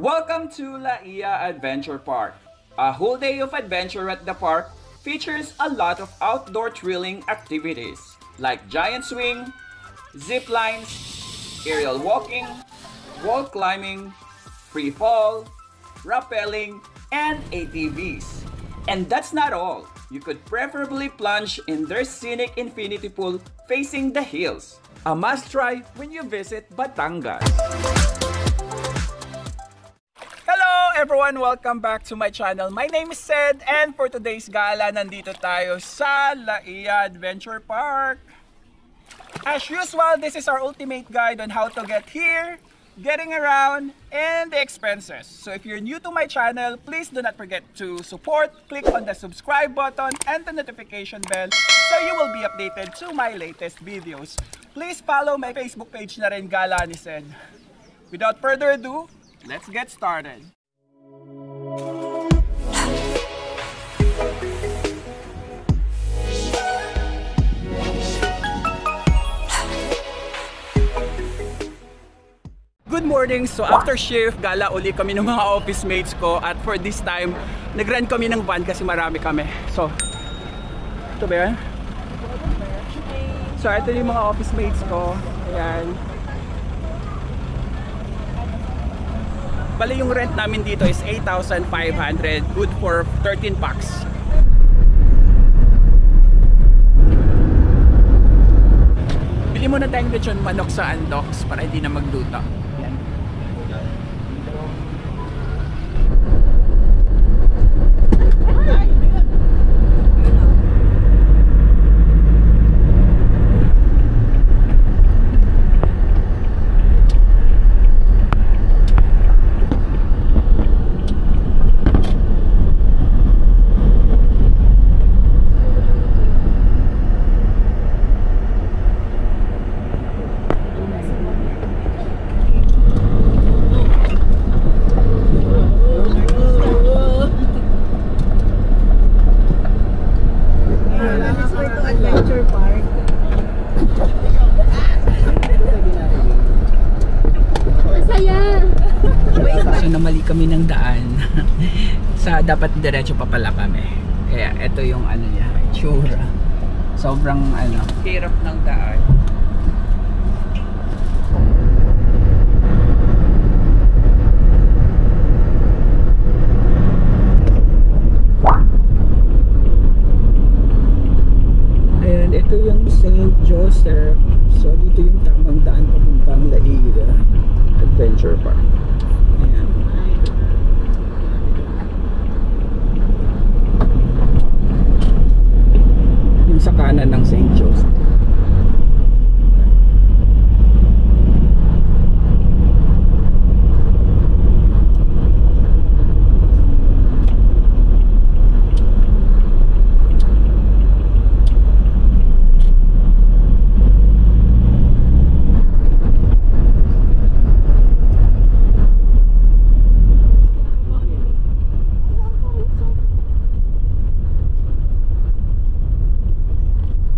Welcome to La Ia Adventure Park. A whole day of adventure at the park features a lot of outdoor thrilling activities like giant swing, zip lines, aerial walking, wall climbing, free fall, rappelling, and ATVs. And that's not all. You could preferably plunge in their scenic infinity pool facing the hills. A must try when you visit Batangas. Hello everyone! Welcome back to my channel. My name is Sed and for today's gala, nandito tayo sa La Ia Adventure Park. As usual, this is our ultimate guide on how to get here, getting around, and the expenses. So if you're new to my channel, please do not forget to support, click on the subscribe button and the notification bell so you will be updated to my latest videos. Please follow my Facebook page na rin, Gala ni Sed. Without further ado, let's get started. Good morning! So after shift, gala uli kami ng mga office mates ko at for this time, nag-rent kami ng van kasi marami kami. So, ito ba yan? So ito yung mga office mates ko. Ayan. Bali yung rent namin dito is 8,500, good for 13 packs. Bili muna tayong lechon manok sa Andox para hindi na magluto. Yan. Namali kami ng daan sa dapat diretso pa pala kami, kaya ito yung ano niya, itsura. Sobrang hirap ng daan. Ayan, ito yung St. Joseph. So dito yung tamang daan papuntang La Ia Adventure Park. Ayan. Yung sa kanan ng St. Joseph.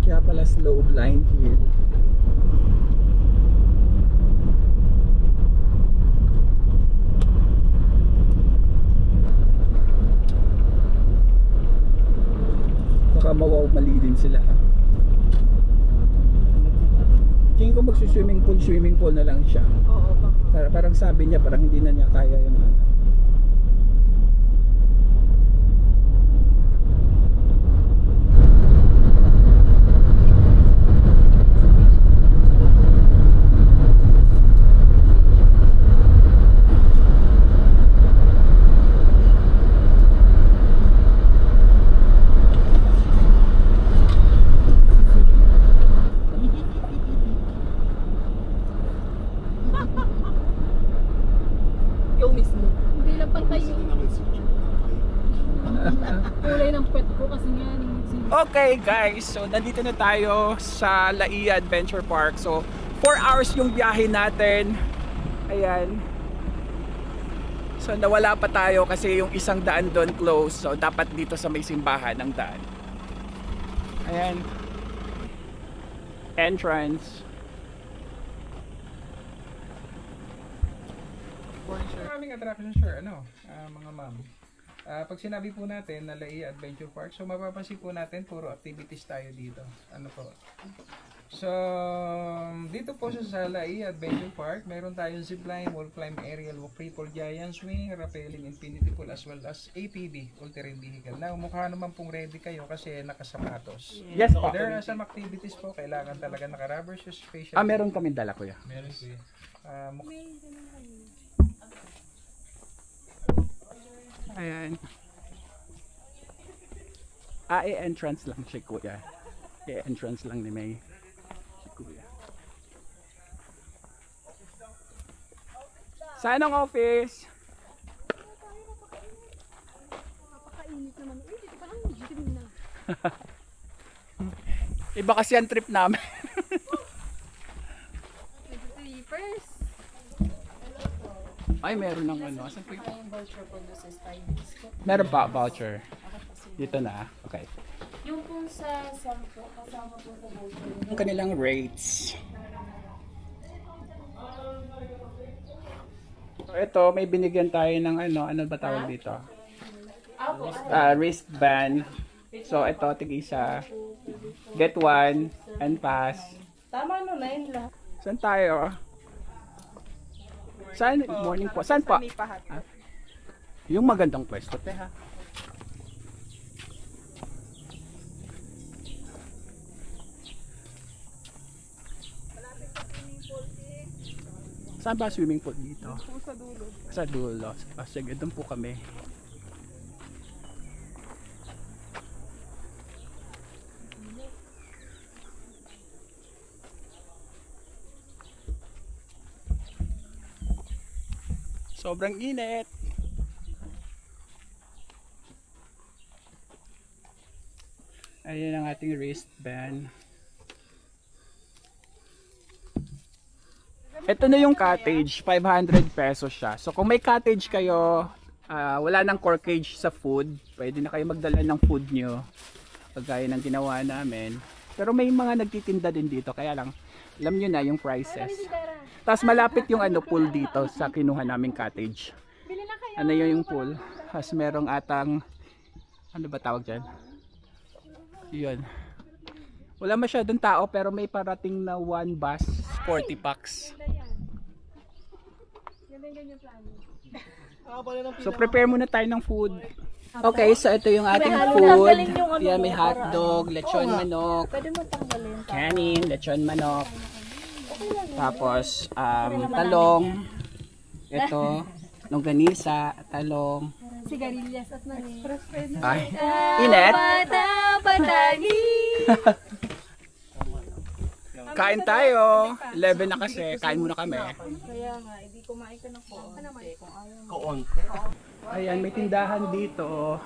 Kaya pala slope line here. Baka mawawmali din sila. Tingin ko swimming pool na lang siya. Oo, baka. Parang sabi niya, parang hindi na niya kaya yung ano. Yung mismo. Hindi lang pantay yung kulay ng pet ko kasi nga. Okay guys, so nandito na tayo sa La Ia Adventure Park. So 4 hours yung biyahe natin. Ayan. So nawala pa tayo kasi yung isang daan doon close. So dapat dito sa may simbahan ng daan. Ayan. Entrance. Maraming attraction sir, mga ma'am. Pag sinabi po natin na Laia Adventure Park, so mapapansin po natin puro activities tayo dito. Ano po? So, dito po sa Laia Adventure Park, meron tayong zipline, wall climb, aerial walk, triple giant swing, rappelling, infinity pool, as well as ATV, all-terrain vehicle. Now, mukha naman pong ready kayo kasi nakasapatos. Yes po. There are some activities po, kailangan talaga naka-rubber shoes, facial. Meron kami dala kuya. Meron po yun. Ayan. E-entrance lang si kuya. E-entrance lang ni May. Si kuya. Saan ang office? Napakainit naman. Uy, dito pa lang. Dito na. Iba kasi ang trip namin. Nag-sleepers. Ay, meron ng ano. Saan po yun? Yung voucher po doon sa Stylist ko. Meron pa voucher. Dito na. Okay. Yung po sa sampo, kasama po sa voucher. Ang kanilang rates. So, ito, may binigyan tayo ng ano ba tawag dito? Wristband. So, ito, tig-isa. Get one and pass. Tama no na yun lahat. Saan tayo? Saan? Morning po. Saan po? Yung magandang pwesto, te ha? Saan ba swimming pool dito? Sa dulo. Sa dulo. Sige, doon po kami. Sobrang init. Ayan ang ating wristband. Ito na yung cottage, 500 pesos siya. So kung may cottage kayo, wala nang corkage sa food, pwede na kayo magdala ng food nyo. Pagkaya ng ginawa namin. Pero may mga nagtitinda din dito, kaya lang, alam nyo na yung prices. Tapos malapit yung pool dito sa kinuha naming cottage. Ano yun yung pool? Tapos merong atang, ano ba tawag dyan? Yun. Wala masyadong tao pero may parating na one bus, 40 packs. So prepare muna tayo ng food. Okay, so ito yung ating food. Yan, may hotdog, lechon manok, Pwede mo tanggalin. kanin, lechon manok. Tapos talong. Ito, longganisa, talong. Sigarilyas at mani. Ay, init. Kain tayo. 11 na kasi, kain muna kami. Kaya nga, hindi kumain ka ng Koon. Ayan, may tindahan dito.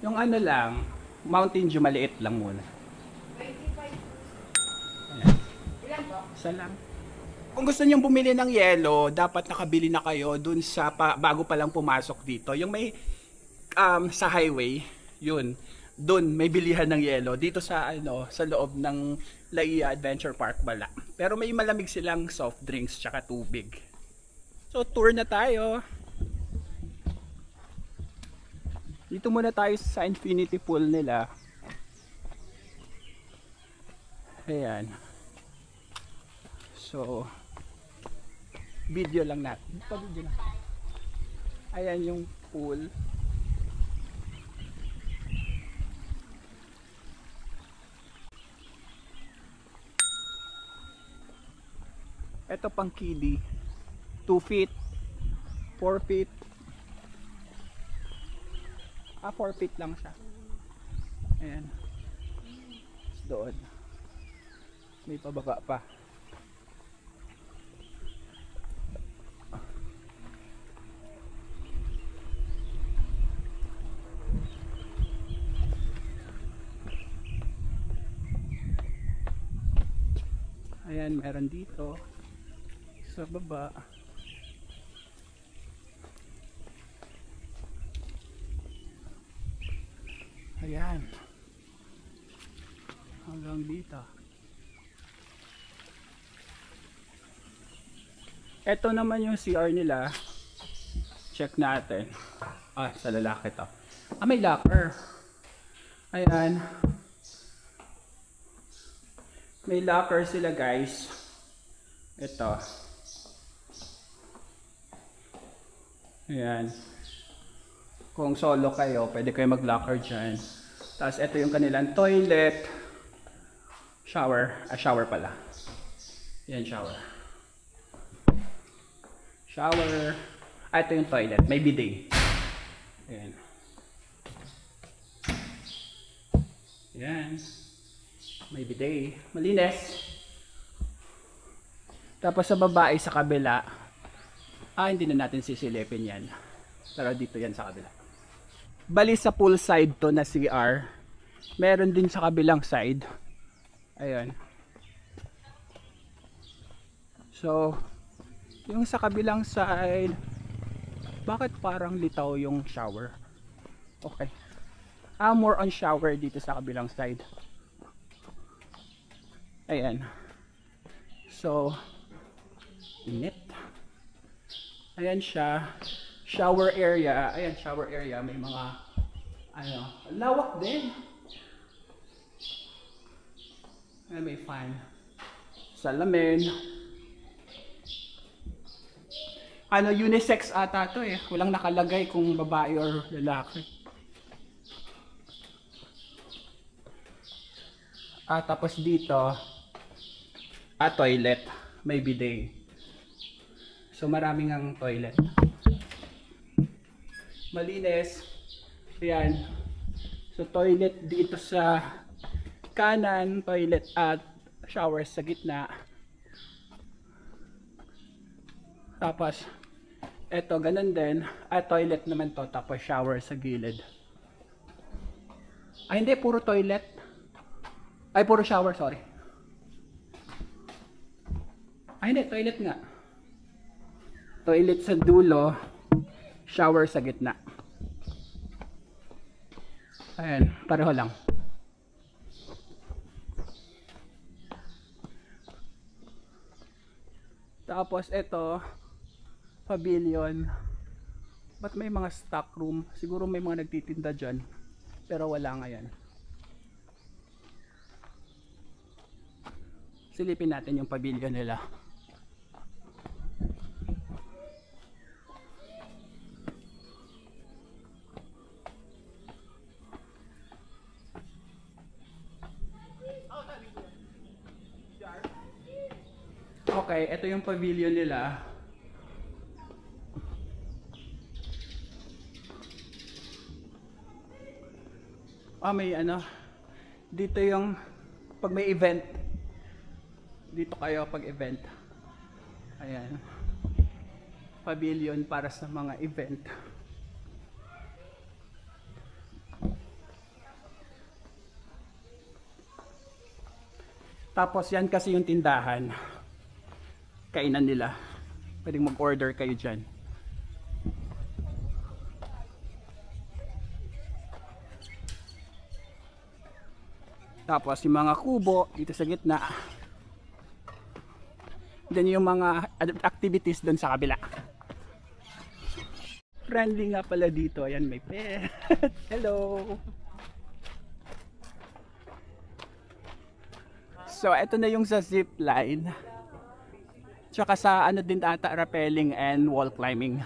Yung ano lang, Mountain Dew maliit lang muna. Ayan. Isa lang. Kung gusto niyong bumili ng yelo, dapat nakabili na kayo dun sa bago pa lang pumasok dito. Yung may sa highway, yun. Dun may bilihan ng yelo dito sa sa loob ng Laia Adventure Park wala. Pero may malamig silang soft drinks tsaka tubig. So tour na tayo. Dito muna tayo sa infinity pool nila. Ayan. So video lang natin. Video na. Ayan yung pool. Ito pang kiddie. 2 feet. 4 feet. 4 feet lang siya. Ayan. Doon. May pababa pa. Ayan, meron dito sa baba. Ayan. Hanggang dito. Ito naman yung CR nila. Check natin. Ah, sa lalaki to. Ah, may locker. Ayan. May locker sila guys. Ito. Ayan. Kung solo kayo, pwede kayo mag-locker dyan. Tapos ito yung kanilang toilet. Shower. Ah, shower pala. Ayan, shower. Shower. Ah, ito yung toilet. May bidet. Ayan. Ayan. May bidet. Malinis. Tapos sa babae sa kabila. Ah, hindi na natin sisilipin yan. Pero dito yan sa kabila. Bali sa pool side to na CR. Meron din sa kabilang side. Ayan. So, yung sa kabilang side, bakit parang litaw yung shower? Okay. Ah, more on shower dito sa kabilang side. Ayan. So, init. Ayan siya. Shower area. Ayan, shower area. May mga, ano, lawak din. Ayan, may fan. Salamin. Ano, unisex ata to eh. Walang nakalagay kung babae or lalaki. Ah, tapos dito, toilet. May bidet. So, maraming ang toilet. Malinis. Ayan. So, toilet dito sa kanan, toilet at shower sa gitna. Tapos, eto, ganun din. Toilet naman to. Tapos, shower sa gilid. Ay, hindi. Puro toilet. Ay, puro shower. Sorry. Ay, hindi. Toilet nga. Toilet sa dulo. Shower sa gitna. Ayan. Pareho lang. Tapos, eto. Pavilion. Ba't may mga stock room? Siguro may mga nagtitinda dyan. Pero wala ngayon. Silipin natin yung pavilion nila. Okay, ito yung pavilion nila. May ano, dito yung pag may event, dito kayo pag event. Ayan, pavilion para sa mga event. Tapos yan kasi yung tindahan, kainan nila. Pwedeng mag-order kayo dyan. Tapos yung mga kubo dito sa gitna. Then yung mga activities doon sa kabila. Friendly nga pala dito. Ayan, may pet. Hello. So ito na yung sa zip line. Tsaka sa ano din ata, rappelling and wall climbing.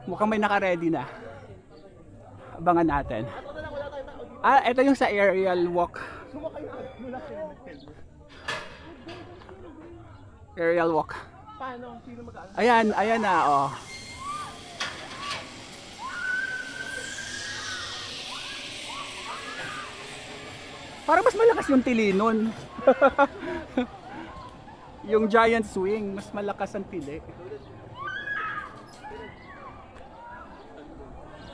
Mukhang may naka-ready na. Abangan natin. Ito yung sa aerial walk. Aerial walk. Paano? Sino mag-ano? Ayan, ayan na, oh. Parang mas malakas yung tili nun. Yung giant swing, mas malakas ang tili.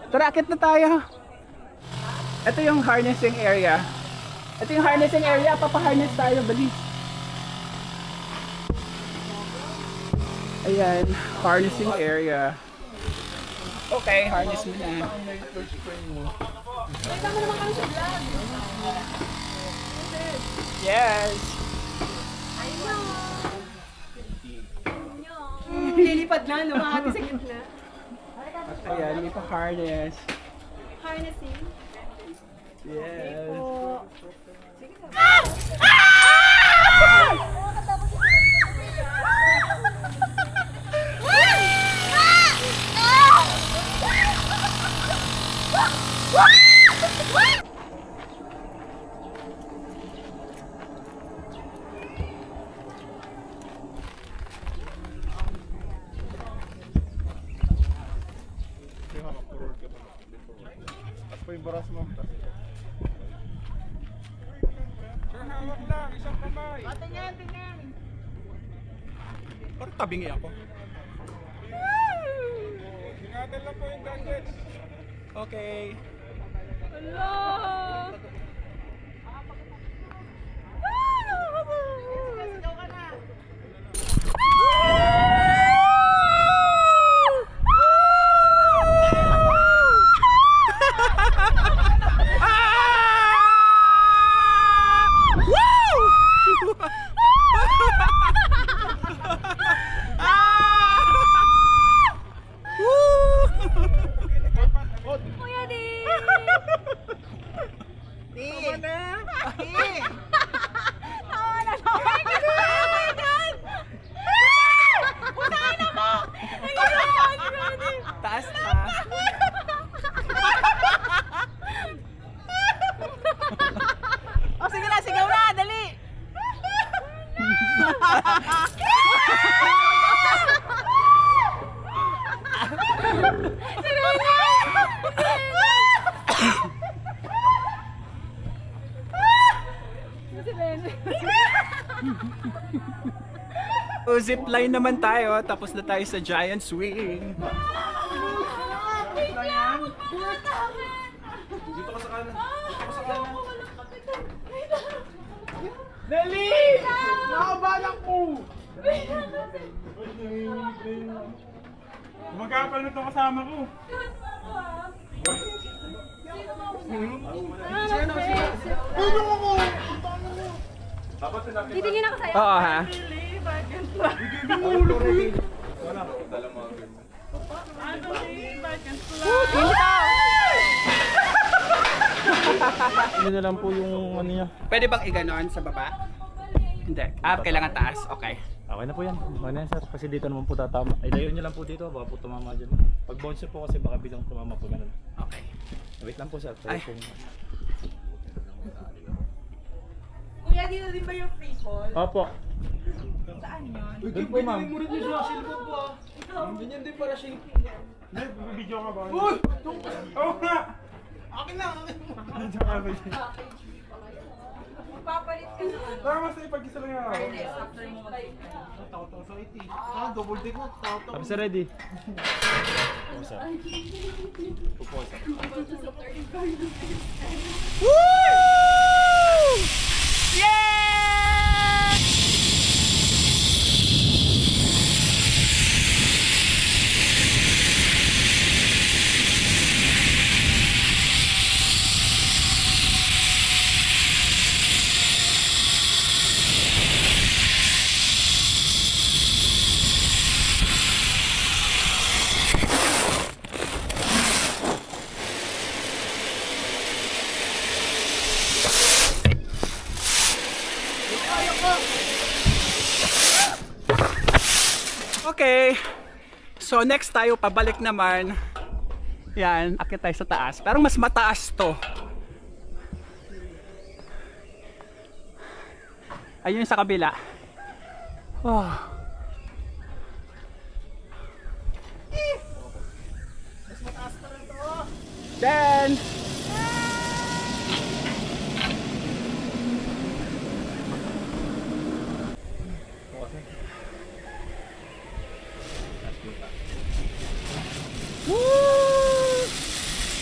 Tara, akit na tayo. Ito yung harnessing area. Ito yung harnessing area. Papaharness tayo, balis. Ayan, harnessing area. Okay, harness mo na. Yes. lilipad na, lumahati sa gitna. At ayan, may pa-harness. Harnessing. Yes. Parang tabingi ako. Ingatan lang po yung gadgets. Okay. Hello! Kuya Di! Tawa na! Tawa na! Oh my God! Puntahan na mo! Taas ka. O sige na, sigaw na! Dali! So, zipline naman tayo, tapos na tayo sa giant swing. Dito ka sa kanan. Dito ka sa kanan. Dali! Nakabalak po! Magkapal na ito kasama ko. Titingin ako sa'yo. Oo ha. Yun na lang po yung ano niya. Pwede bang iganon sa baba? Hindi. Kailangan taas. Okay. Okay na po yan. Okay na yan sir. Kasi dito naman po tatama. Ay, layo nyo lang po dito. Baka po tumama dyan. Pag bounce po kasi baka bilang tumama po ganun. Okay. Wait lang po sir. Ay. Kuya, dito din ba yung free fall? Opo. Saan yun? Doon po ma'am. Ganyan din para siya. Hindi, bibidyo ka ba? Uy! Oo nga! Akin lang! Papalit ka naman. Tama sa ipag-isa lang yung ako. After mo mag- Double take mo. Kami sir ready. Oo sir. Upo sir. Okay. So next tayo pabalik naman. Yan, akit tayo sa taas. Pero mas mataas to. Ayun sa kabila. Oh. Mas mataas pa rin to. Then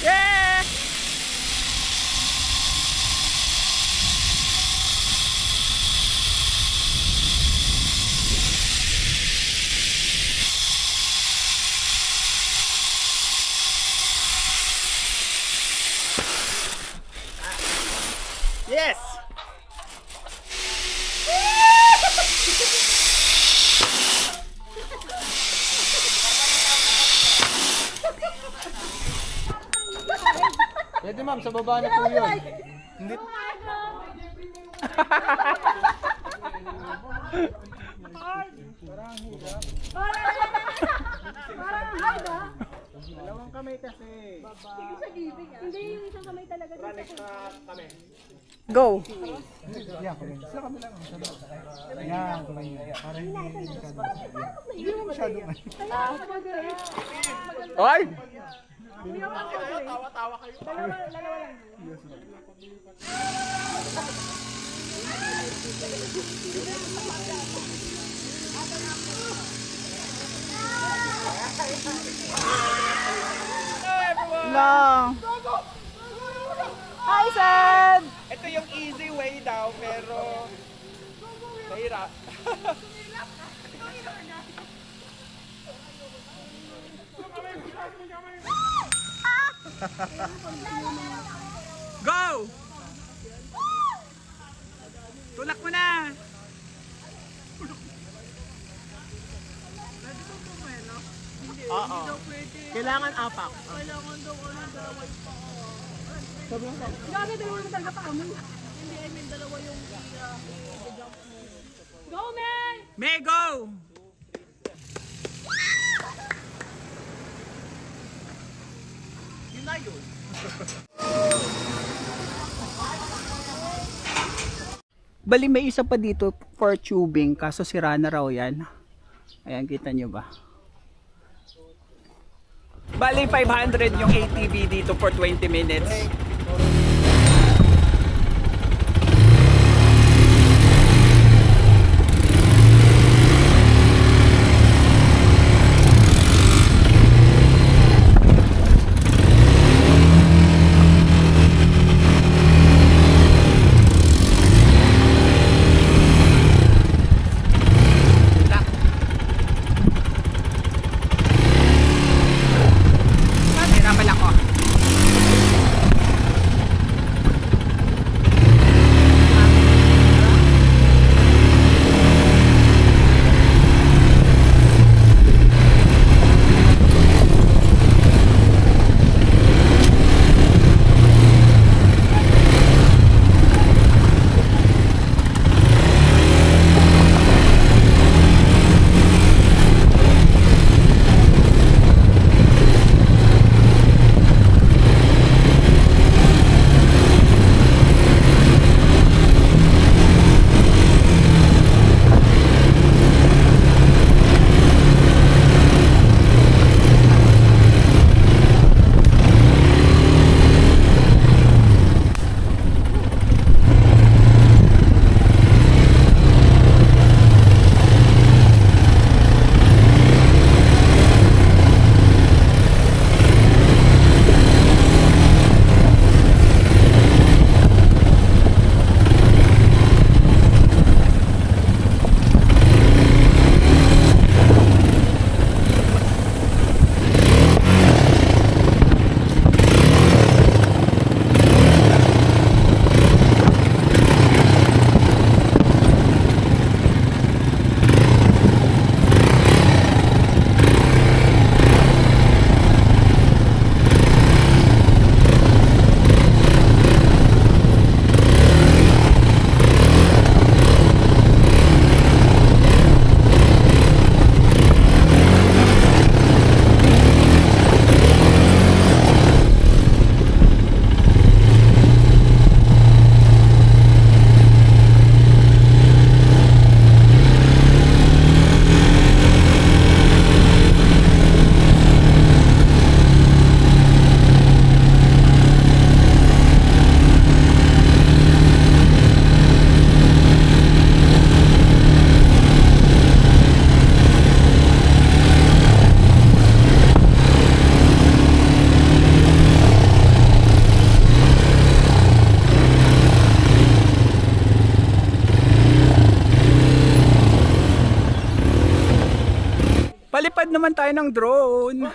yeah! Yes! Pwede ma'am, sa baba na po yun. Hindi. Dalawang kamay kasi. Hindi, yung isang kamay talaga. Go! Oy! Long! Hi, Sad! Ito yung easy way daw, pero mahirap. Go! Tulak mo na! Oo. Kailangan apak. Gabi, dalawa na talaga pa kami. Hindi, I mean, dalawa yung Go, May! May, go! Yun na yun. Bali may isa pa dito for tubing, kaso sira na raw yan. Ayan, kita nyo ba? Bali 500 yung ATV dito for 20 minutes. Nahirapan ako. Palipad naman tayo ng drone.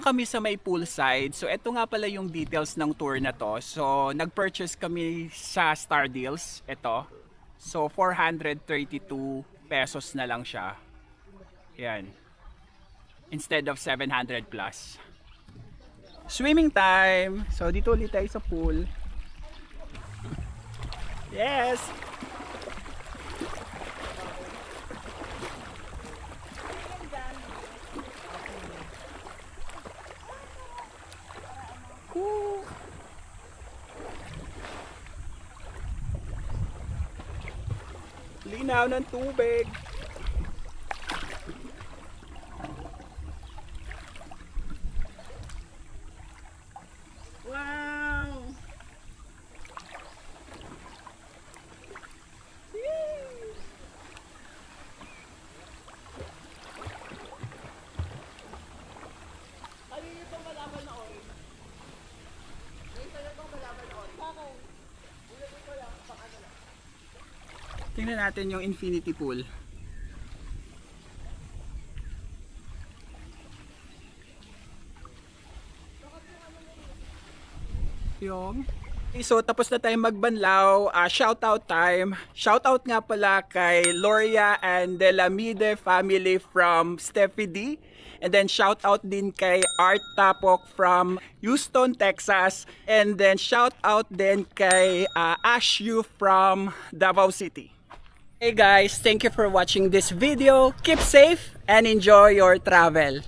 kami sa may poolside. So ito nga pala yung details ng tour na to. So nag-purchase kami sa Star Deals. Ito. So 432 pesos na lang siya. Yan. Instead of 700 plus. Swimming time. So dito ulit tayo sa pool. Yes. Woo. Linaw ng tubig. Wow. Tingnan natin yung infinity pool. Yung so tapos na tayong magbanlaw. Shoutout time. Shoutout nga pala kay Loria and Delamide family from Steffi D. And then shoutout din kay Art Tapok from Houston, Texas. And then shoutout din kay Ash Yu from Davao City. Hey guys, thank you for watching this video. Keep safe and enjoy your travel.